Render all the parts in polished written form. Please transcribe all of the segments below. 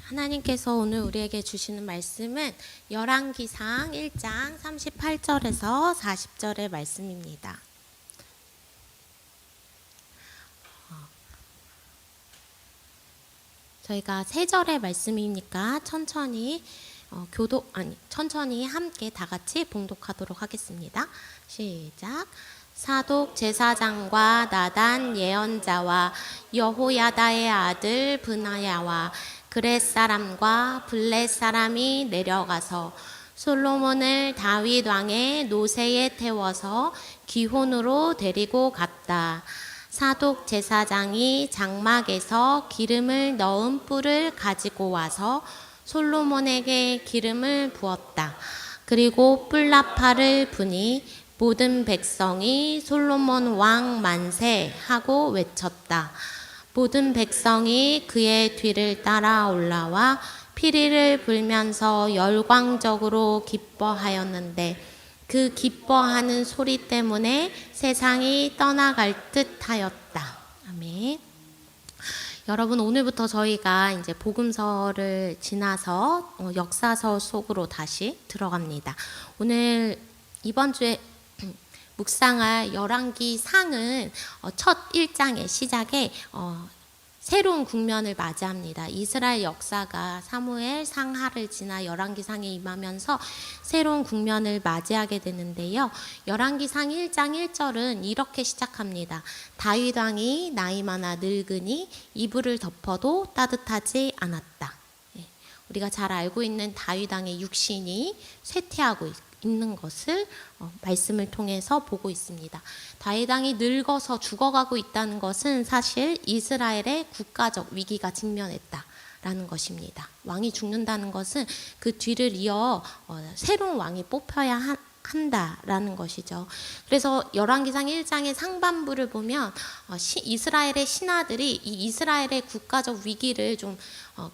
하나님께서 오늘 우리에게 주시는 말씀은 열왕기상 1장 38절에서 40절의 말씀입니다. 저희가 세 절의 말씀이니까 천천히 함께 다 같이 봉독하도록 하겠습니다. 시작. 사독 제사장과 나단 예언자와 여호야다의 아들 브나야와 그렛 사람과 블렛 사람이 내려가서 솔로몬을 다윗 왕의 노새에 태워서 기혼으로 데리고 갔다. 사독 제사장이 장막에서 기름을 넣은 뿔을 가지고 와서 솔로몬에게 기름을 부었다. 그리고 뿔나팔을 부니 모든 백성이 솔로몬 왕 만세 하고 외쳤다. 모든 백성이 그의 뒤를 따라 올라와 피리를 불면서 열광적으로 기뻐하였는데 그 기뻐하는 소리 때문에 세상이 떠나갈 듯하였다. 아멘. 여러분, 오늘부터 저희가 이제 복음서를 지나서 역사서 속으로 다시 들어갑니다. 오늘 이번 주에 묵상할 열왕기상은 첫 1장의 시작에 새로운 국면을 맞이합니다. 이스라엘 역사가 사무엘 상하를 지나 열왕기상에 임하면서 새로운 국면을 맞이하게 되는데요. 열왕기상 1장 1절은 이렇게 시작합니다. 다윗 왕이 나이 많아 늙으니 이불을 덮어도 따뜻하지 않았다. 우리가 잘 알고 있는 다윗 왕의 육신이 쇠퇴하고 있는 것을 말씀을 통해서 보고 있습니다. 다윗 왕이 늙어서 죽어가고 있다는 것은 사실 이스라엘의 국가적 위기가 직면했다라는 것입니다. 왕이 죽는다는 것은 그 뒤를 이어 새로운 왕이 뽑혀야 한다라는 것이죠. 그래서 열왕기상 1장의 상반부를 보면 이스라엘의 신하들이 이 이스라엘의 국가적 위기를 좀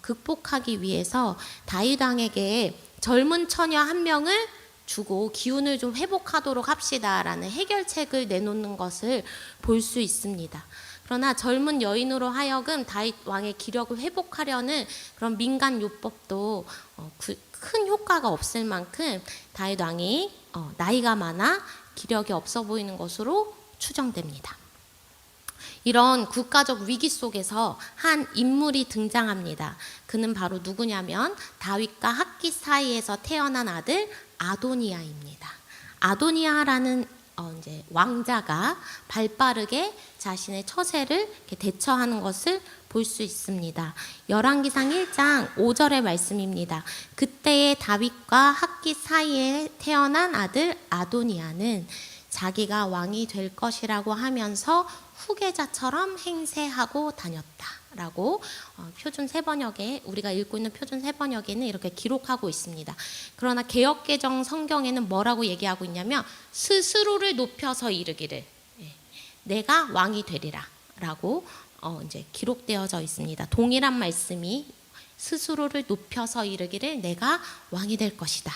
극복하기 위해서 다윗 왕에게 젊은 처녀 한 명을 주고 기운을 좀 회복하도록 합시다라는 해결책을 내놓는 것을 볼 수 있습니다. 그러나 젊은 여인으로 하여금 다윗 왕의 기력을 회복하려는 그런 민간 요법도 큰 효과가 없을 만큼 다윗 왕이 나이가 많아 기력이 없어 보이는 것으로 추정됩니다. 이런 국가적 위기 속에서 한 인물이 등장합니다. 그는 바로 누구냐면 다윗과 핫깃 사이에서 태어난 아들 아도니아입니다. 아도니아라는 이제 왕자가 발빠르게 자신의 처세를 대처하는 것을 볼 수 있습니다. 열왕기상 1장 5절의 말씀입니다. 그때의 다윗과 핫깃 사이에 태어난 아들 아도니아는 자기가 왕이 될 것이라고 하면서 후계자처럼 행세하고 다녔다라고 표준 세번역에 우리가 읽고 있는 표준 세번역에는 이렇게 기록하고 있습니다. 그러나 개역개정 성경에는 뭐라고 얘기하고 있냐면 스스로를 높여서 이르기를 내가 왕이 되리라라고 이제 기록되어져 있습니다. 동일한 말씀이 스스로를 높여서 이르기를 내가 왕이 될 것이다.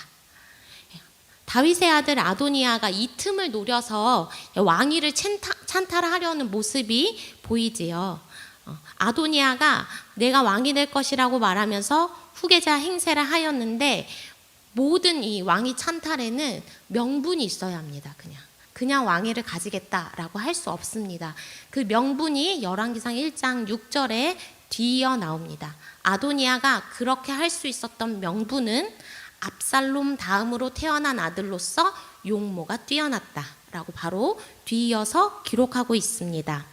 다윗의 아들 아도니아가 이 틈을 노려서 왕위를 찬탈하려는 모습이 보이지요. 아도니아가 내가 왕이 될 것이라고 말하면서 후계자 행세를 하였는데 모든 이 왕위 찬탈에는 명분이 있어야 합니다. 그냥 왕위를 가지겠다라고 할 수 없습니다. 그 명분이 열왕기상 1장 6절에 뒤이어 나옵니다. 아도니아가 그렇게 할 수 있었던 명분은 압살롬 다음으로 태어난 아들로서 용모가 뛰어났다라고 바로 뒤이어서 기록하고 있습니다.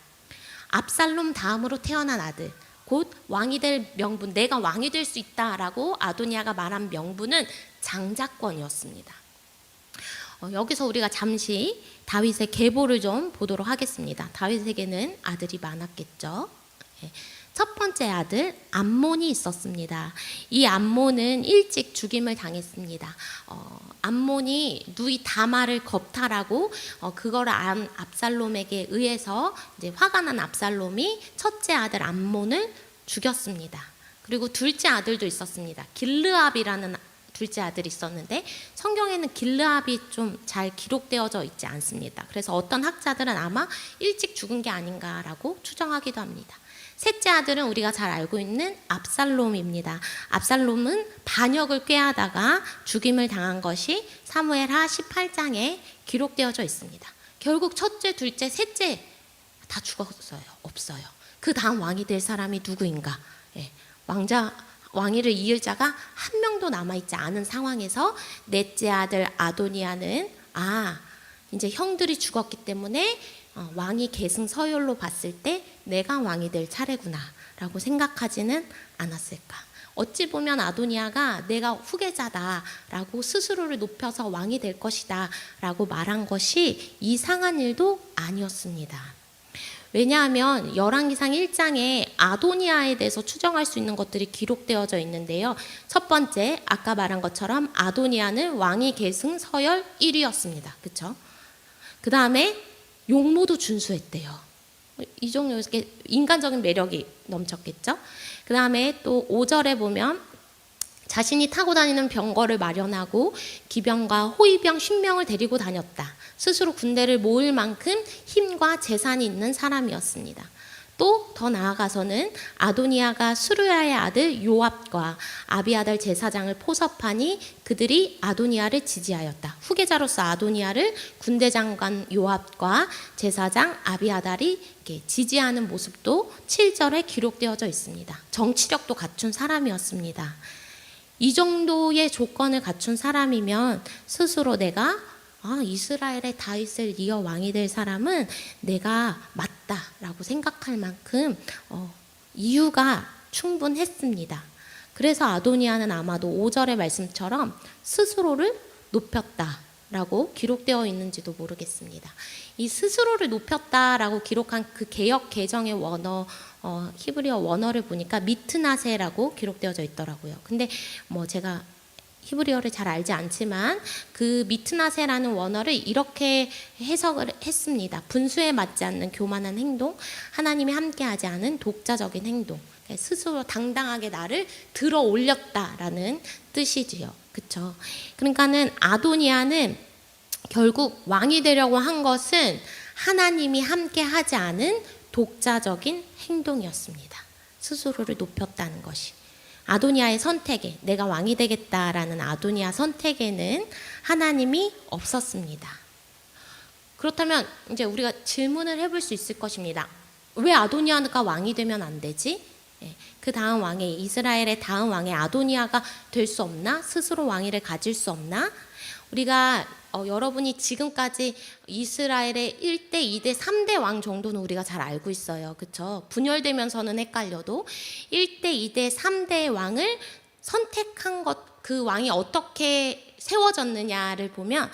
압살롬 다음으로 태어난 아들, 곧 왕이 될 명분, 내가 왕이 될 수 있다라고 아도니아가 말한 명분은 장자권이었습니다. 여기서 우리가 잠시 다윗의 계보를 좀 보도록 하겠습니다. 다윗에게는 아들이 많았겠죠. 첫 번째 아들 암몬이 있었습니다. 이 암몬은 일찍 죽임을 당했습니다. 암몬이 누이 다말을 겁탈하고 그걸 안 압살롬에게 의해서 이제 화가 난 압살롬이 첫째 아들 암몬을 죽였습니다. 그리고 둘째 아들도 있었습니다. 길르압이라는 둘째 아들이 있었는데 성경에는 길르압이 좀 잘 기록되어져 있지 않습니다. 그래서 어떤 학자들은 아마 일찍 죽은 게 아닌가라고 추정하기도 합니다. 셋째 아들은 우리가 잘 알고 있는 압살롬입니다. 압살롬은 반역을 꾀하다가 죽임을 당한 것이 사무엘하 18장에 기록되어져 있습니다. 결국 첫째, 둘째, 셋째 다 죽었어요. 없어요. 그 다음 왕이 될 사람이 누구인가? 왕위를 이을 자가 한 명도 남아있지 않은 상황에서 넷째 아들 아도니아는 이제 형들이 죽었기 때문에 왕이 계승 서열로 봤을 때 내가 왕이 될 차례구나 라고 생각하지는 않았을까. 어찌 보면 아도니아가 내가 후계자다 라고 스스로를 높여서 왕이 될 것이다 라고 말한 것이 이상한 일도 아니었습니다. 왜냐하면 열왕기상 1장에 아도니아에 대해서 추정할 수 있는 것들이 기록되어져 있는데요. 첫 번째, 아까 말한 것처럼 아도니아는 왕위 계승 서열 1위였습니다. 그렇죠? 그 다음에 용모도 준수했대요. 이 정도 인간적인 매력이 넘쳤겠죠? 그 다음에 또 5절에 보면 자신이 타고 다니는 병거를 마련하고 기병과 호위병 10명을 데리고 다녔다. 스스로 군대를 모을 만큼 힘과 재산이 있는 사람이었습니다. 또 더 나아가서는 아도니아가 수르야의 아들 요압과 아비아달 제사장을 포섭하니 그들이 아도니아를 지지하였다. 후계자로서 아도니아를 군대장관 요압과 제사장 아비아달이 지지하는 모습도 7절에 기록되어져 있습니다. 정치력도 갖춘 사람이었습니다. 이 정도의 조건을 갖춘 사람이면 스스로 내가 이스라엘의 다윗을 이어 왕이 될 사람은 내가 맞다라고 생각할 만큼 이유가 충분했습니다. 그래서 아도니아는 아마도 5절의 말씀처럼 스스로를 높였다라고 기록되어 있는지도 모르겠습니다. 이 스스로를 높였다라고 기록한 그 개역 개정의 원어 히브리어 원어를 보니까 미트나세라고 기록되어져 있더라고요. 근데 제가 히브리어를 잘 알지 않지만 그 미트나세라는 원어를 이렇게 해석을 했습니다. 분수에 맞지 않는 교만한 행동, 하나님이 함께하지 않은 독자적인 행동, 스스로 당당하게 나를 들어 올렸다라는 뜻이지요. 그렇죠? 그러니까는 아도니아는 결국 왕이 되려고 한 것은 하나님이 함께하지 않은 독자적인 행동이었습니다. 스스로를 높였다는 것이. 아도니아의 선택에, 내가 왕이 되겠다라는 아도니아 선택에는 하나님이 없었습니다. 그렇다면 이제 우리가 질문을 해볼 수 있을 것입니다. 왜 아도니아가 왕이 되면 안 되지? 그 다음 왕의, 이스라엘의 다음 왕의 아도니아가 될 수 없나? 스스로 왕위를 가질 수 없나? 우리가 여러분이 지금까지 이스라엘의 1대, 2대, 3대 왕 정도는 우리가 잘 알고 있어요. 그렇죠? 분열되면서는 헷갈려도 1대, 2대, 3대 왕을 선택한 것, 그 왕이 어떻게 세워졌느냐를 보면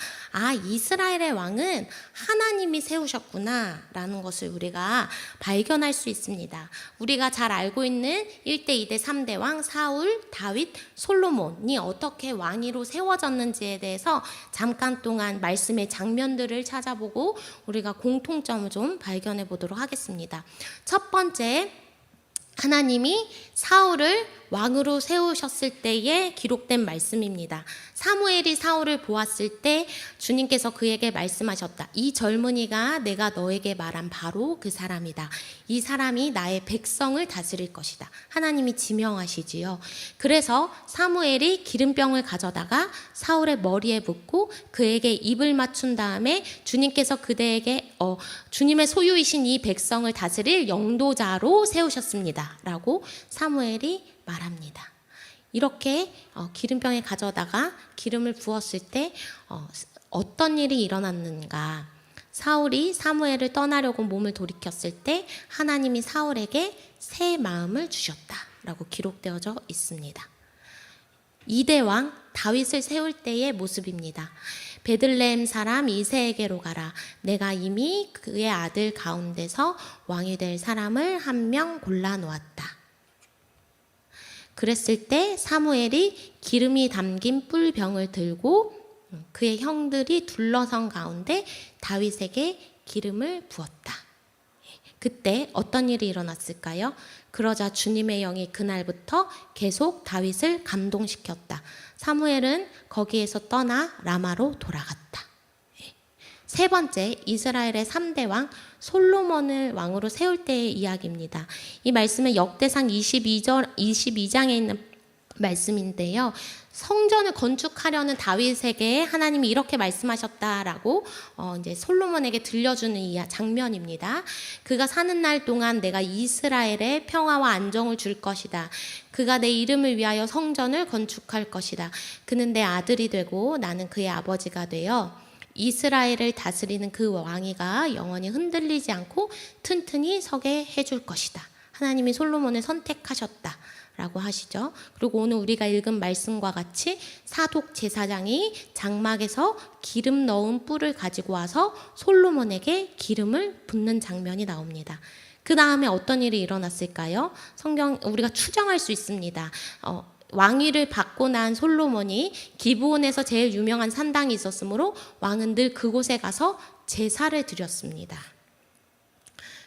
이스라엘의 왕은 하나님이 세우셨구나 라는 것을 우리가 발견할 수 있습니다. 우리가 잘 알고 있는 1대, 2대, 3대 왕 사울, 다윗, 솔로몬이 어떻게 왕위로 세워졌는지에 대해서 잠깐 동안 말씀의 장면들을 찾아보고 우리가 공통점을 좀 발견해 보도록 하겠습니다. 첫 번째, 하나님이 사울을 왕으로 세우셨을 때에 기록된 말씀입니다. 사무엘이 사울을 보았을 때 주님께서 그에게 말씀하셨다. 이 젊은이가 내가 너에게 말한 바로 그 사람이다. 이 사람이 나의 백성을 다스릴 것이다. 하나님이 지명하시지요. 그래서 사무엘이 기름병을 가져다가 사울의 머리에 붓고 그에게 입을 맞춘 다음에 주님께서 그대에게 주님의 소유이신 이 백성을 다스릴 영도자로 세우셨습니다. 라고 사무엘이 말합니다. 이렇게 기름병에 가져다가 기름을 부었을 때 어떤 일이 일어났는가? 사울이 사무엘을 떠나려고 몸을 돌이켰을 때 하나님이 사울에게 새 마음을 주셨다라고 기록되어져 있습니다. 2대 왕 다윗을 세울 때의 모습입니다. 베들레헴 사람 이새에게로 가라. 내가 이미 그의 아들 가운데서 왕이 될 사람을 한 명 골라 놓았다. 그랬을 때 사무엘이 기름이 담긴 뿔병을 들고 그의 형들이 둘러선 가운데 다윗에게 기름을 부었다. 그때 어떤 일이 일어났을까요? 그러자 주님의 영이 그날부터 계속 다윗을 감동시켰다. 사무엘은 거기에서 떠나 라마로 돌아갔다. 세 번째, 이스라엘의 3대 왕 솔로몬을 왕으로 세울 때의 이야기입니다. 이 말씀은 역대상 22장에 있는 말씀인데요. 성전을 건축하려는 다윗에게 하나님이 이렇게 말씀하셨다라고 이제 솔로몬에게 들려주는 장면입니다. 그가 사는 날 동안 내가 이스라엘에 평화와 안정을 줄 것이다. 그가 내 이름을 위하여 성전을 건축할 것이다. 그는 내 아들이 되고 나는 그의 아버지가 되어 이스라엘을 다스리는 그 왕위가 영원히 흔들리지 않고 튼튼히 서게 해줄 것이다. 하나님이 솔로몬을 선택하셨다 라고 하시죠. 그리고 오늘 우리가 읽은 말씀과 같이 사독 제사장이 장막에서 기름 넣은 뿔을 가지고 와서 솔로몬에게 기름을 붓는 장면이 나옵니다. 그 다음에 어떤 일이 일어났을까요? 성경 우리가 추정할 수 있습니다. 왕위를 받고 난 솔로몬이 기브온에서 제일 유명한 산당이 있었으므로 왕은 늘 그곳에 가서 제사를 드렸습니다.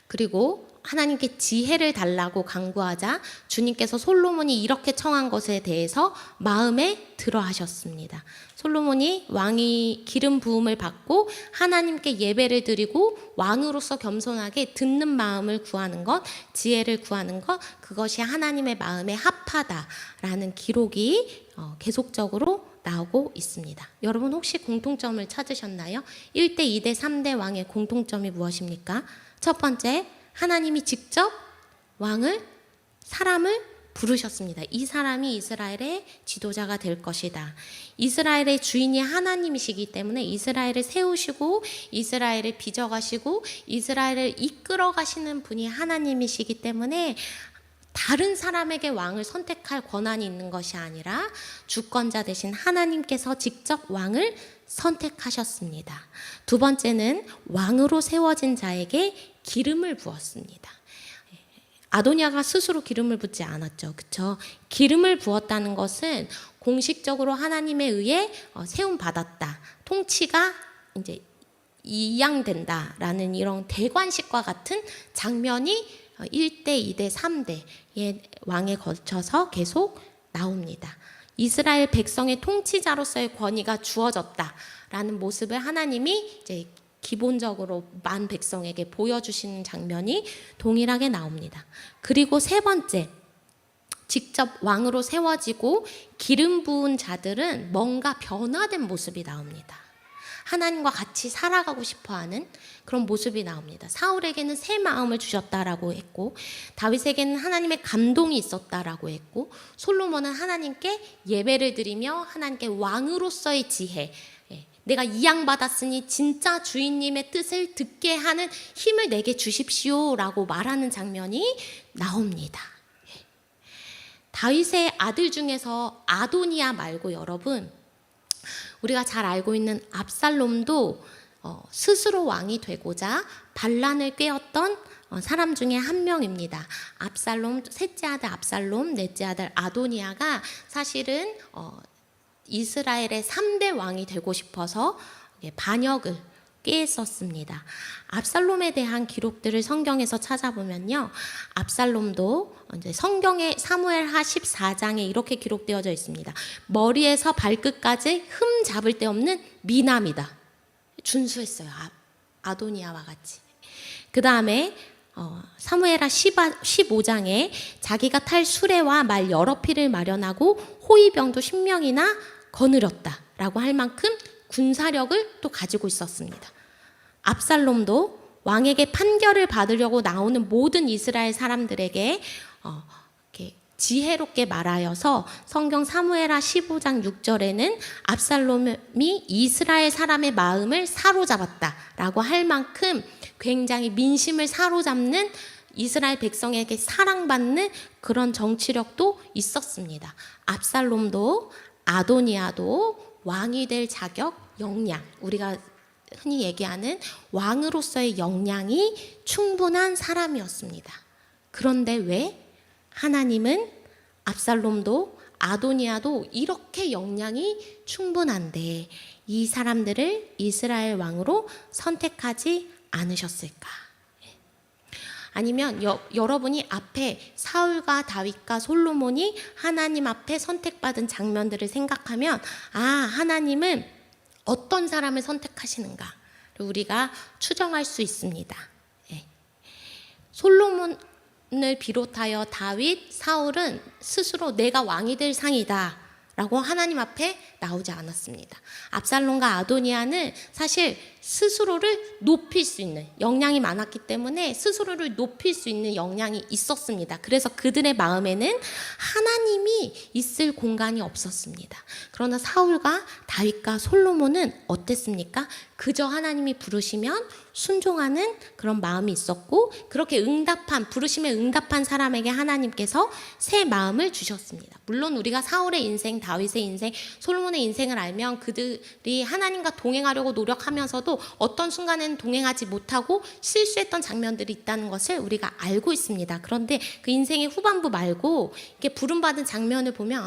그리고 하나님께 지혜를 달라고 간구하자 주님께서 솔로몬이 이렇게 청한 것에 대해서 마음에 들어 하셨습니다. 솔로몬이 왕이 기름 부음을 받고 하나님께 예배를 드리고 왕으로서 겸손하게 듣는 마음을 구하는 것, 지혜를 구하는 것, 그것이 하나님의 마음에 합하다라는 기록이 계속적으로 나오고 있습니다. 여러분 혹시 공통점을 찾으셨나요? 1대, 2대, 3대 왕의 공통점이 무엇입니까? 첫 번째, 하나님이 직접 사람을 부르셨습니다. 이 사람이 이스라엘의 지도자가 될 것이다. 이스라엘의 주인이 하나님이시기 때문에 이스라엘을 세우시고 이스라엘을 빚어가시고 이스라엘을 이끌어 가시는 분이 하나님이시기 때문에 다른 사람에게 왕을 선택할 권한이 있는 것이 아니라 주권자 되신 하나님께서 직접 왕을 선택하셨습니다. 두 번째는 왕으로 세워진 자에게 기름을 부었습니다. 아도니아가 스스로 기름을 붓지 않았죠. 그렇죠? 기름을 부었다는 것은 공식적으로 하나님에 의해 세움 받았다. 통치가 이제 이양된다라는 이런 대관식과 같은 장면이 1대, 2대, 3대의 왕에 거쳐서 계속 나옵니다. 이스라엘 백성의 통치자로서의 권위가 주어졌다라는 모습을 하나님이 이제 기본적으로 만 백성에게 보여주시는 장면이 동일하게 나옵니다. 그리고 세 번째, 직접 왕으로 세워지고 기름 부은 자들은 뭔가 변화된 모습이 나옵니다. 하나님과 같이 살아가고 싶어하는 그런 모습이 나옵니다. 사울에게는 새 마음을 주셨다라고 했고 다윗에게는 하나님의 감동이 있었다라고 했고 솔로몬은 하나님께 예배를 드리며 하나님께 왕으로서의 지혜, 내가 이양받았으니 진짜 주인님의 뜻을 듣게 하는 힘을 내게 주십시오라고 말하는 장면이 나옵니다. 다윗의 아들 중에서 아도니아 말고 여러분 우리가 잘 알고 있는 압살롬도 스스로 왕이 되고자 반란을 꾀었던 사람 중에 한 명입니다. 압살롬, 셋째 아들 압살롬, 넷째 아들 아도니아가 사실은 이스라엘의 3대 왕이 되고 싶어서 반역을 꾀했었습니다. 압살롬에 대한 기록들을 성경에서 찾아보면요, 압살롬도 이제 성경의 사무엘하 14장에 이렇게 기록되어져 있습니다. 머리에서 발끝까지 흠 잡을 데 없는 미남이다. 준수했어요. 아도니아와 같이. 그 다음에 사무엘하 15장에 자기가 탈 수레와 말 여러匹을 마련하고 호위병도 10명이나 거느렸다라고 할 만큼 군사력을 또 가지고 있었습니다. 압살롬도 왕에게 판결을 받으려고 나오는 모든 이스라엘 사람들에게 이렇게 지혜롭게 말하여서 성경 사무엘하 15장 6절에는 압살롬이 이스라엘 사람의 마음을 사로잡았다라고 할 만큼 굉장히 민심을 사로잡는 이스라엘 백성에게 사랑받는 그런 정치력도 있었습니다. 압살롬도 아도니아도 왕이 될 자격, 역량, 우리가 흔히 얘기하는 왕으로서의 역량이 충분한 사람이었습니다. 그런데 왜 하나님은 압살롬도 아도니아도 이렇게 역량이 충분한데 이 사람들을 이스라엘 왕으로 선택하지 않으셨을까? 아니면 여러분이 앞에 사울과 다윗과 솔로몬이 하나님 앞에 선택받은 장면들을 생각하면 하나님은 어떤 사람을 선택하시는가 우리가 추정할 수 있습니다. 예. 솔로몬을 비롯하여 다윗, 사울은 스스로 내가 왕이 될 상이다 라고 하나님 앞에 나오지 않았습니다. 압살롬과 아도니아는 사실 스스로를 높일 수 있는 역량이 많았기 때문에 스스로를 높일 수 있는 역량이 있었습니다. 그래서 그들의 마음에는 하나님이 있을 공간이 없었습니다. 그러나 사울과 다윗과 솔로몬은 어땠습니까? 그저 하나님이 부르시면 순종하는 그런 마음이 있었고, 그렇게 부르심에 응답한 사람에게 하나님께서 새 마음을 주셨습니다. 물론 우리가 사울의 인생, 다윗의 인생, 솔로몬의 인생을 알면 그들이 하나님과 동행하려고 노력하면서도 어떤 순간에는 동행하지 못하고 실수했던 장면들이 있다는 것을 우리가 알고 있습니다. 그런데 그 인생의 후반부 말고 이렇게 부름받은 장면을 보면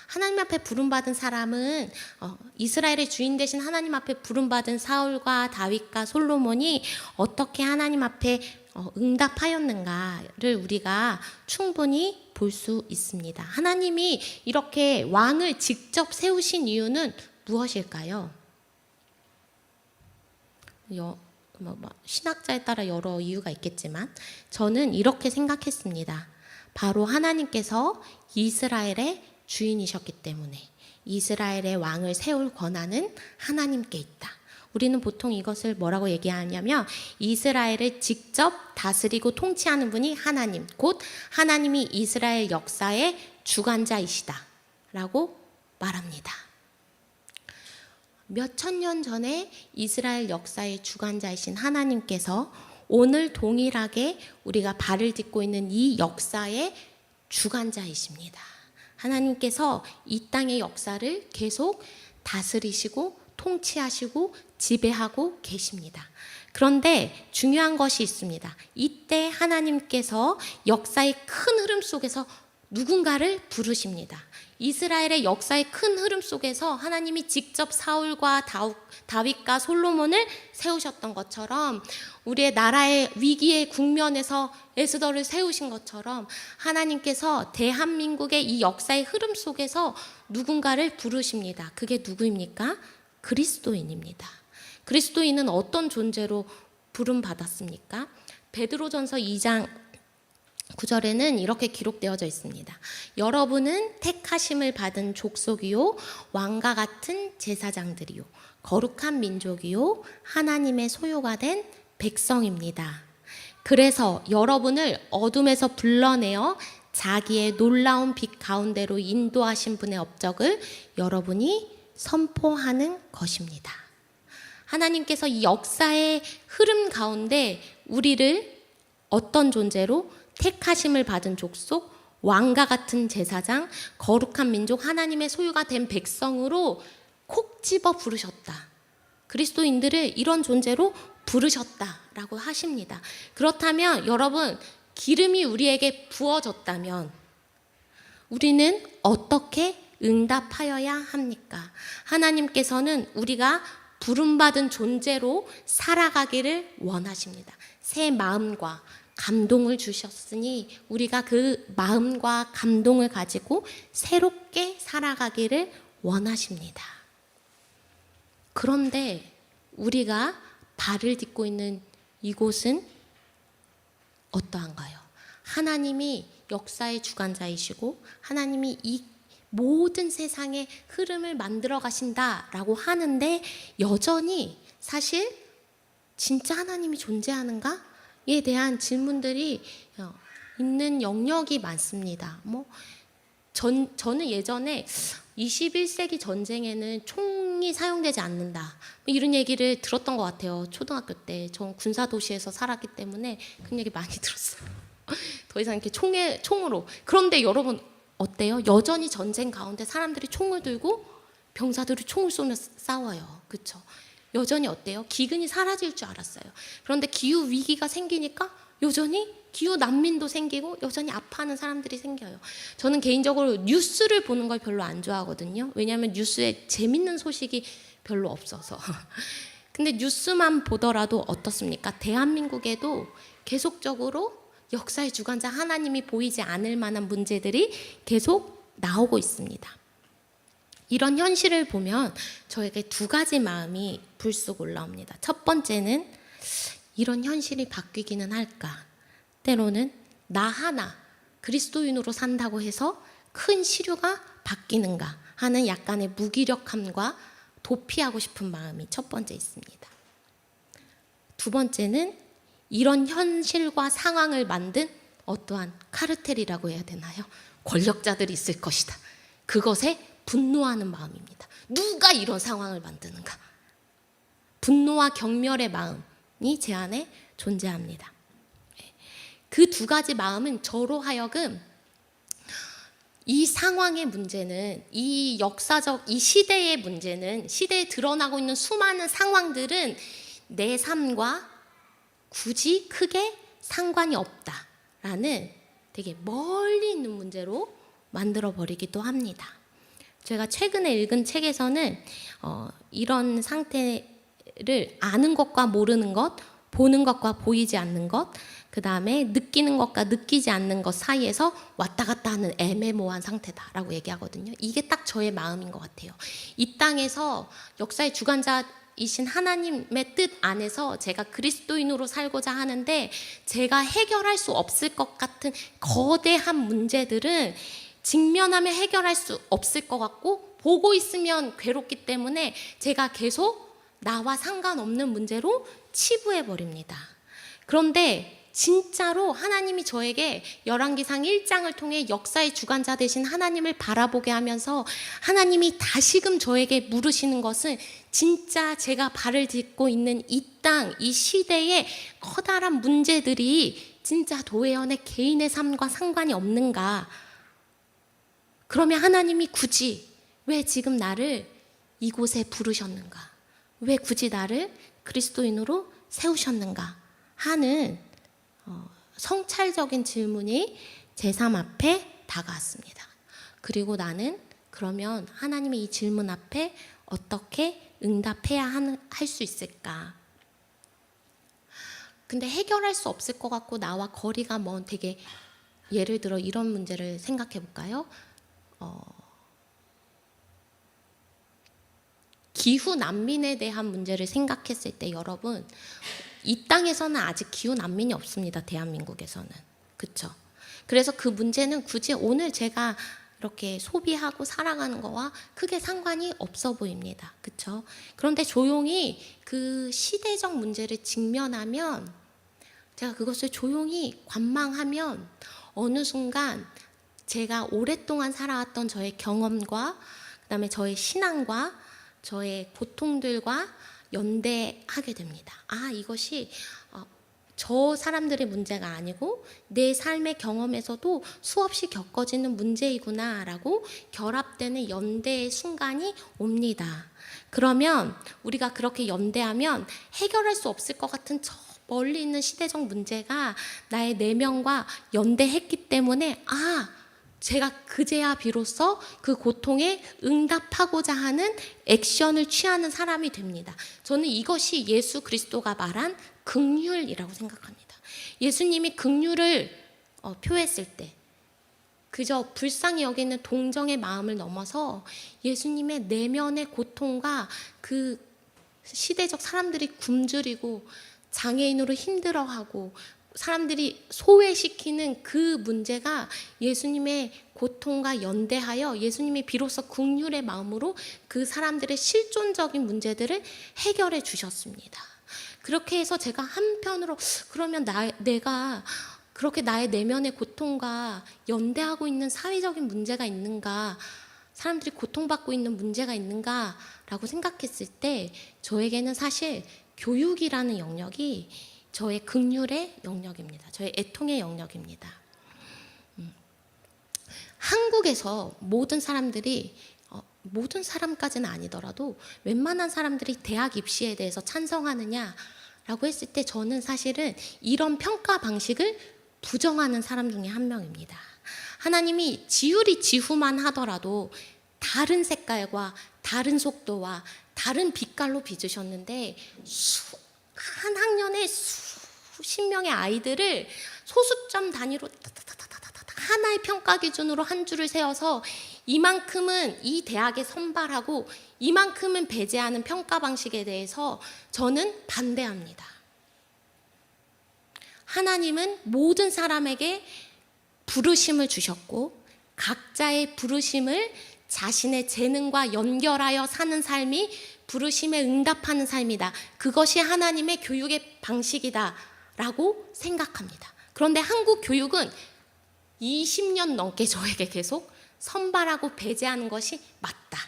하나님 앞에 부름받은 사람은 이스라엘의 주인 되신 하나님 앞에 부름받은 사울과 다윗과 솔로몬이 어떻게 하나님 앞에 응답하였는가를 우리가 충분히 볼 수 있습니다. 하나님이 이렇게 왕을 직접 세우신 이유는 무엇일까요? 신학자에 따라 여러 이유가 있겠지만 저는 이렇게 생각했습니다. 바로 하나님께서 이스라엘의 주인이셨기 때문에 이스라엘의 왕을 세울 권한은 하나님께 있다. 우리는 보통 이것을 뭐라고 얘기하냐면 이스라엘을 직접 다스리고 통치하는 분이 하나님, 곧 하나님이 이스라엘 역사의 주관자이시다 라고 말합니다. 몇천 년 전에 이스라엘 역사의 주관자이신 하나님께서 오늘 동일하게 우리가 발을 딛고 있는 이 역사의 주관자이십니다. 하나님께서 이 땅의 역사를 계속 다스리시고 통치하시고 지배하고 계십니다. 그런데 중요한 것이 있습니다. 이때 하나님께서 역사의 큰 흐름 속에서 누군가를 부르십니다. 이스라엘의 역사의 큰 흐름 속에서 하나님이 직접 사울과 다윗과 솔로몬을 세우셨던 것처럼 우리의 나라의 위기의 국면에서 에스더를 세우신 것처럼 하나님께서 대한민국의 이 역사의 흐름 속에서 누군가를 부르십니다. 그게 누구입니까? 그리스도인입니다. 그리스도인은 어떤 존재로 부름받았습니까? 베드로전서 2장 9절에는 이렇게 기록되어져 있습니다. 여러분은 택하심을 받은 족속이요 왕과 같은 제사장들이요 거룩한 민족이요 하나님의 소유가 된 백성입니다. 그래서 여러분을 어둠에서 불러내어 자기의 놀라운 빛 가운데로 인도하신 분의 업적을 여러분이 선포하는 것입니다. 하나님께서 이 역사의 흐름 가운데 우리를 어떤 존재로 택하심을 받은 족속, 왕과 같은 제사장, 거룩한 민족, 하나님의 소유가 된 백성으로 콕 집어 부르셨다. 그리스도인들을 이런 존재로 부르셨다라고 하십니다. 그렇다면 여러분, 기름이 우리에게 부어졌다면 우리는 어떻게 응답하여야 합니까? 하나님께서는 우리가 부름받은 존재로 살아가기를 원하십니다. 새 마음과 감동을 주셨으니 우리가 그 마음과 감동을 가지고 새롭게 살아가기를 원하십니다. 그런데 우리가 발을 딛고 있는 이곳은 어떠한가요? 하나님이 역사의 주관자이시고 하나님이 이 모든 세상의 흐름을 만들어 가신다라고 하는데 여전히 사실 진짜 하나님이 존재하는가? 에 대한 질문들이 있는 영역이 많습니다. 저는 예전에 21세기 전쟁에는 총이 사용되지 않는다 이런 얘기를 들었던 것 같아요. 초등학교 때. 전 군사도시에서 살았기 때문에 그런 얘기 많이 들었어요. 더 이상 이렇게 총으로. 그런데 여러분 어때요? 여전히 전쟁 가운데 사람들이 총을 들고 병사들이 총을 쏘면서 싸워요. 그렇죠? 여전히 어때요? 기근이 사라질 줄 알았어요. 그런데 기후 위기가 생기니까 여전히 기후 난민도 생기고 여전히 아파하는 사람들이 생겨요. 저는 개인적으로 뉴스를 보는 걸 별로 안 좋아하거든요. 왜냐하면 뉴스에 재밌는 소식이 별로 없어서. 근데 뉴스만 보더라도 어떻습니까? 대한민국에도 계속적으로 역사의 주관자 하나님이 보이지 않을 만한 문제들이 계속 나오고 있습니다. 이런 현실을 보면 저에게 두 가지 마음이 불쑥 올라옵니다. 첫 번째는 이런 현실이 바뀌기는 할까? 때로는 나 하나 그리스도인으로 산다고 해서 큰 시류가 바뀌는가 하는 약간의 무기력함과 도피하고 싶은 마음이 첫 번째 있습니다. 두 번째는 이런 현실과 상황을 만든 어떠한 카르텔이라고 해야 되나요? 권력자들이 있을 것이다. 그것에 분노하는 마음입니다. 누가 이런 상황을 만드는가? 분노와 경멸의 마음이 제 안에 존재합니다. 그 두 가지 마음은 저로 하여금 이 상황의 문제는, 이 역사적, 이 시대의 문제는, 시대에 드러나고 있는 수많은 상황들은 내 삶과 굳이 크게 상관이 없다라는 되게 멀리 있는 문제로 만들어버리기도 합니다. 제가 최근에 읽은 책에서는 이런 상태를 아는 것과 모르는 것, 보는 것과 보이지 않는 것, 그 다음에 느끼는 것과 느끼지 않는 것 사이에서 왔다 갔다 하는 애매모호한 상태다라고 얘기하거든요. 이게 딱 저의 마음인 것 같아요. 이 땅에서 역사의 주관자이신 하나님의 뜻 안에서 제가 그리스도인으로 살고자 하는데 제가 해결할 수 없을 것 같은 거대한 문제들은 직면하면 해결할 수 없을 것 같고 보고 있으면 괴롭기 때문에 제가 계속 나와 상관없는 문제로 치부해버립니다. 그런데 진짜로 하나님이 저에게 열왕기상 1장을 통해 역사의 주관자 되신 하나님을 바라보게 하면서 하나님이 다시금 저에게 물으시는 것은 진짜 제가 발을 딛고 있는 이 땅, 이 시대의 커다란 문제들이 진짜 도회원의 개인의 삶과 상관이 없는가? 그러면 하나님이 굳이 왜 지금 나를 이곳에 부르셨는가? 왜 굳이 나를 그리스도인으로 세우셨는가? 하는 성찰적인 질문이 제 삶 앞에 다가왔습니다. 그리고 나는 그러면 하나님의 이 질문 앞에 어떻게 응답해야 할 수 있을까? 근데 해결할 수 없을 것 같고 나와 거리가 먼 되게 예를 들어 이런 문제를 생각해 볼까요? 기후 난민에 대한 문제를 생각했을 때 여러분 이 땅에서는 아직 기후 난민이 없습니다. 대한민국에서는. 그렇죠? 그래서 그 문제는 굳이 오늘 제가 이렇게 소비하고 살아가는 거와 크게 상관이 없어 보입니다. 그렇죠? 그런데 조용히 그 시대적 문제를 직면하면 제가 그것을 조용히 관망하면 어느 순간 제가 오랫동안 살아왔던 저의 경험과 그다음에 저의 신앙과 저의 고통들과 연대하게 됩니다. 아, 이것이 저 사람들의 문제가 아니고 내 삶의 경험에서도 수없이 겪어지는 문제이구나라고 결합되는 연대의 순간이 옵니다. 그러면 우리가 그렇게 연대하면 해결할 수 없을 것 같은 저 멀리 있는 시대적 문제가 나의 내면과 연대했기 때문에 제가 그제야 비로소 그 고통에 응답하고자 하는 액션을 취하는 사람이 됩니다. 저는 이것이 예수 그리스도가 말한 긍휼이라고 생각합니다. 예수님이 긍휼을 표했을 때 그저 불쌍히 여기는 동정의 마음을 넘어서 예수님의 내면의 고통과 그 시대적 사람들이 굶주리고 장애인으로 힘들어하고 사람들이 소외시키는 그 문제가 예수님의 고통과 연대하여 예수님이 비로소 긍휼의 마음으로 그 사람들의 실존적인 문제들을 해결해 주셨습니다. 그렇게 해서 제가 한편으로 그러면 내가 그렇게 나의 내면의 고통과 연대하고 있는 사회적인 문제가 있는가, 사람들이 고통받고 있는 문제가 있는가라고 생각했을 때 저에게는 사실 교육이라는 영역이 저의 긍휼의 영역입니다. 저의 애통의 영역입니다. 한국에서 모든 사람들이 모든 사람까지는 아니더라도 웬만한 사람들이 대학 입시에 대해서 찬성하느냐라고 했을 때 저는 사실은 이런 평가 방식을 부정하는 사람 중에 한 명입니다. 하나님이 지율이 지후만 하더라도 다른 색깔과 다른 속도와 다른 빛깔로 빚으셨는데 한 학년에 수십 명의 아이들을 소수점 단위로 하나의 평가 기준으로 한 줄을 세워서 이만큼은 이 대학에 선발하고 이만큼은 배제하는 평가 방식에 대해서 저는 반대합니다. 하나님은 모든 사람에게 부르심을 주셨고 각자의 부르심을 자신의 재능과 연결하여 사는 삶이 부르심에 응답하는 삶이다. 그것이 하나님의 교육의 방식이다라고 생각합니다. 그런데 한국 교육은 20년 넘게 저에게 계속 선발하고 배제하는 것이 맞다.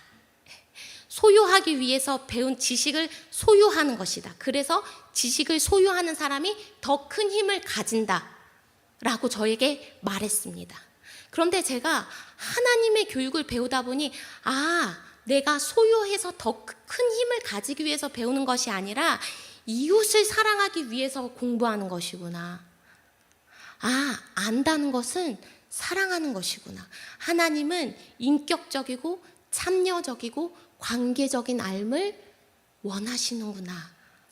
소유하기 위해서 배운 지식을 소유하는 것이다. 그래서 지식을 소유하는 사람이 더 큰 힘을 가진다라고 저에게 말했습니다. 그런데 제가 하나님의 교육을 배우다 보니 내가 소유해서 더 큰 힘을 가지기 위해서 배우는 것이 아니라 이웃을 사랑하기 위해서 공부하는 것이구나. 안다는 것은 사랑하는 것이구나. 하나님은 인격적이고 참여적이고 관계적인 삶을 원하시는구나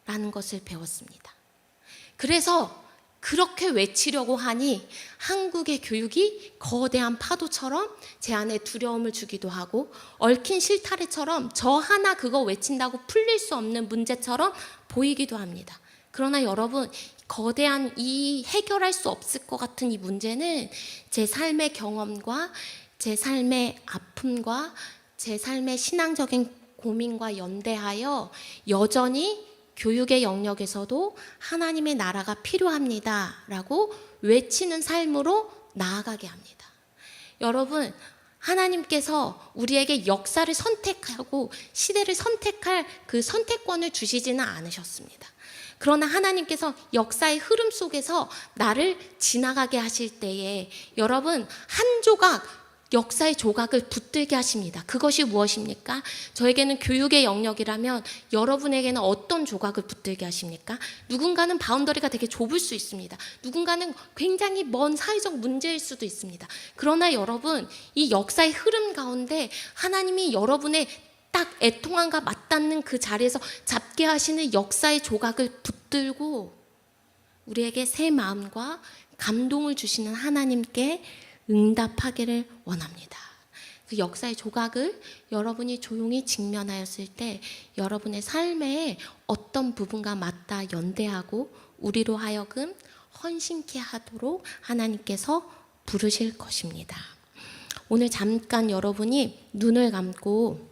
라는 것을 배웠습니다. 그래서 그렇게 외치려고 하니 한국의 교육이 거대한 파도처럼 제 안에 두려움을 주기도 하고 얽힌 실타래처럼 저 하나 그거 외친다고 풀릴 수 없는 문제처럼 보이기도 합니다. 그러나 여러분, 거대한 이 해결할 수 없을 것 같은 이 문제는 제 삶의 경험과 제 삶의 아픔과 제 삶의 신앙적인 고민과 연대하여 여전히 교육의 영역에서도 하나님의 나라가 필요합니다 라고 외치는 삶으로 나아가게 합니다. 여러분, 하나님께서 우리에게 역사를 선택하고 시대를 선택할 그 선택권을 주시지는 않으셨습니다. 그러나 하나님께서 역사의 흐름 속에서 나를 지나가게 하실 때에 여러분, 한 조각 역사의 조각을 붙들게 하십니다. 그것이 무엇입니까? 저에게는 교육의 영역이라면 여러분에게는 어떤 조각을 붙들게 하십니까? 누군가는 바운더리가 되게 좁을 수 있습니다. 누군가는 굉장히 먼 사회적 문제일 수도 있습니다. 그러나 여러분, 이 역사의 흐름 가운데 하나님이 여러분의 딱 애통함과 맞닿는 그 자리에서 잡게 하시는 역사의 조각을 붙들고 우리에게 새 마음과 감동을 주시는 하나님께 응답하기를 원합니다. 그 역사의 조각을 여러분이 조용히 직면하였을 때 여러분의 삶에 어떤 부분과 맞닿아 연대하고 우리로 하여금 헌신케 하도록 하나님께서 부르실 것입니다. 오늘 잠깐 여러분이 눈을 감고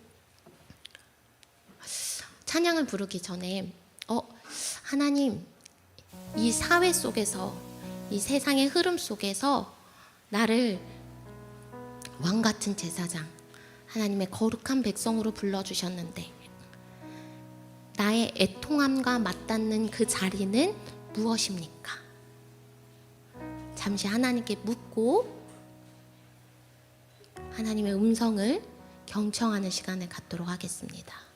찬양을 부르기 전에 하나님, 이 사회 속에서 이 세상의 흐름 속에서 나를 왕같은 제사장, 하나님의 거룩한 백성으로 불러주셨는데 나의 애통함과 맞닿는 그 자리는 무엇입니까? 잠시 하나님께 묻고 하나님의 음성을 경청하는 시간을 갖도록 하겠습니다.